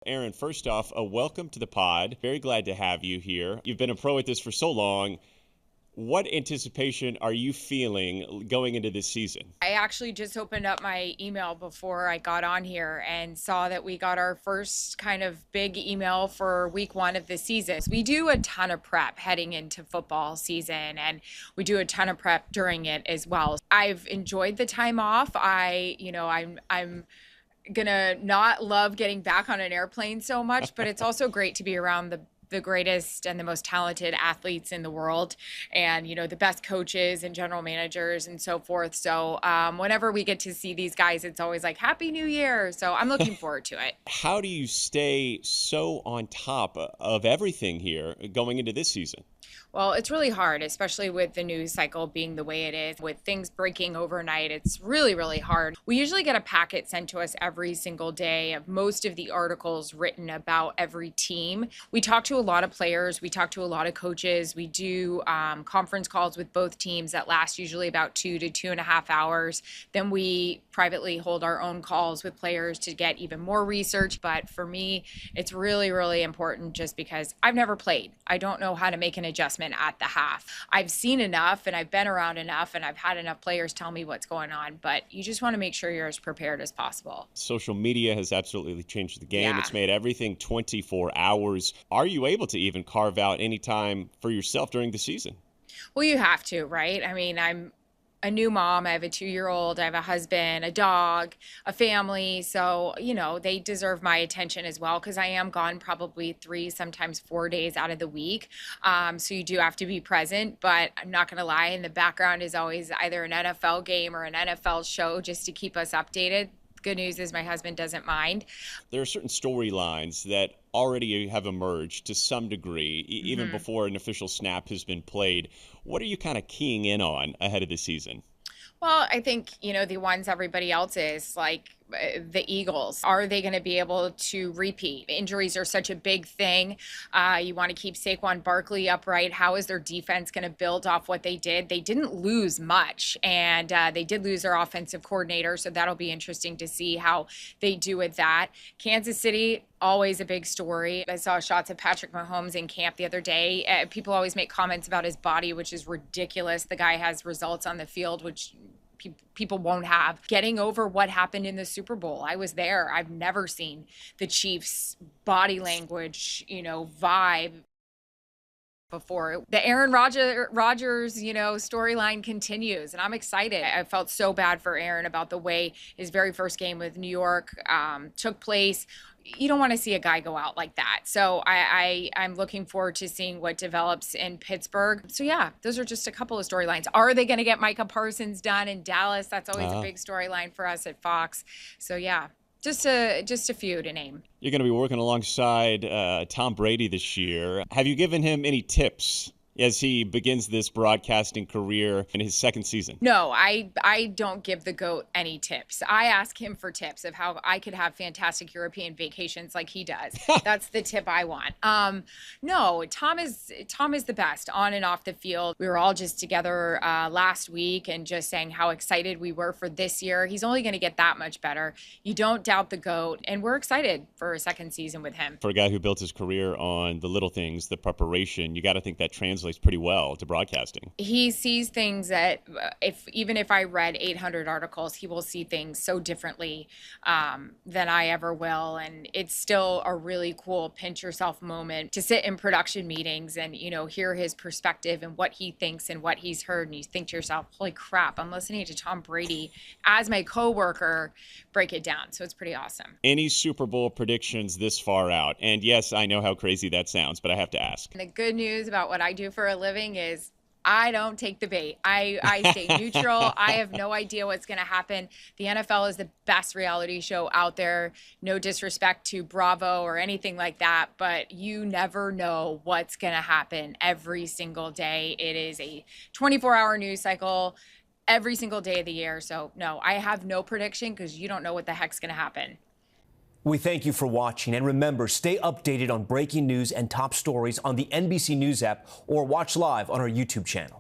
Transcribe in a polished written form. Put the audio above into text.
Erin, first off, welcome to the pod. Very glad to have you here. You've been a pro at this for so long. What anticipation are you feeling going into this season? I actually just opened up my email before I got on here and saw that we got our first kind of big email for week one of the season. We do a ton of prep heading into football season, and we do a ton of prep during it as well. I've enjoyed the time off. I'm gonna not love getting back on an airplane so much, but it's also great to be around the greatest and the most talented athletes in the world, and the best coaches and general managers and so forth. So whenever we get to see these guys, it's always like Happy New Year. So I'm looking forward to it. How do you stay so on top of everything here going into this season? Well, it's really hard, especially with the news cycle being the way it is, with things breaking overnight. It's really, really hard. We usually get a packet sent to us every single day of most of the articles written about every team. We talk to a lot of players. We talk to a lot of coaches. We do conference calls with both teams that last usually about 2 to 2.5 hours. Then we privately hold our own calls with players to get even more research. But for me, it's really, really important just because I've never played. I don't know how to make an adjustment at the half. I've seen enough and I've been around enough and I've had enough players tell me what's going on, but you just want to make sure you're as prepared as possible. Social media has absolutely changed the game. Yeah. It's made everything 24 hours. Are you able to even carve out any time for yourself during the season? Well, you have to, right? I mean, I'm a new mom. I have a 2-year-old. I have a husband, a dog, a family. So, they deserve my attention as well because I am gone probably 3, sometimes 4 days out of the week. So you do have to be present. But I'm not going to lie, in the background is always either an NFL game or an NFL show just to keep us updated. Good news is my husband doesn't mind. There are certain storylines that already have emerged to some degree, even before an official snap has been played. What are you kind of keying in on ahead of the season? Well, I think, the ones everybody else is, like the Eagles. Are they going to be able to repeat? Injuries are such a big thing. You want to keep Saquon Barkley upright. How is their defense going to build off what they did? They didn't lose much, and they did lose their offensive coordinator, so that'll be interesting to see how they do with that. Kansas City, always a big story. I saw shots of Patrick Mahomes in camp the other day. People always make comments about his body, which is ridiculous. The guy has results on the field, which people won't have. Getting over what happened in the Super Bowl. I was there. I've never seen the Chiefs' body language, vibe before. The Aaron Rodgers, storyline continues, and I'm excited. I felt so bad for Aaron about the way his very first game with New York took place. You don't want to see a guy go out like that. So I'm looking forward to seeing what develops in Pittsburgh. So yeah, those are just a couple of storylines. Are they going to get Micah Parsons done in Dallas? That's always a big storyline for us at Fox. So yeah, just a few to name. You're going to be working alongside Tom Brady this year. Have you given him any tips as he begins this broadcasting career in his second season? No, I don't give the GOAT any tips. I ask him for tips of how I could have fantastic European vacations like he does. That's the tip I want. No, Tom is the best on and off the field. We were all just together last week and just saying how excited we were for this year. He's only going to get that much better. You don't doubt the GOAT, and we're excited for a second season with him. For a guy who built his career on the little things, the preparation, you got to think that translates pretty well to broadcasting. He sees things that even if I read 800 articles, he will see things so differently than I ever will. And it's still a really cool pinch yourself moment to sit in production meetings and, hear his perspective and what he thinks and what he's heard. And you think to yourself, holy crap, I'm listening to Tom Brady as my coworker break it down. So it's pretty awesome. Any Super Bowl predictions this far out? And yes, I know how crazy that sounds, but I have to ask. And the good news about what I do for a living is I don't take the bait. I stay neutral. I have no idea what's going to happen. The NFL is the best reality show out there. No disrespect to Bravo or anything like that, but you never know what's going to happen every single day. It is a 24-hour news cycle every single day of the year. So no, I have no prediction because you don't know what the heck's going to happen. We thank you for watching, and remember, stay updated on breaking news and top stories on the NBC News app or watch live on our YouTube channel.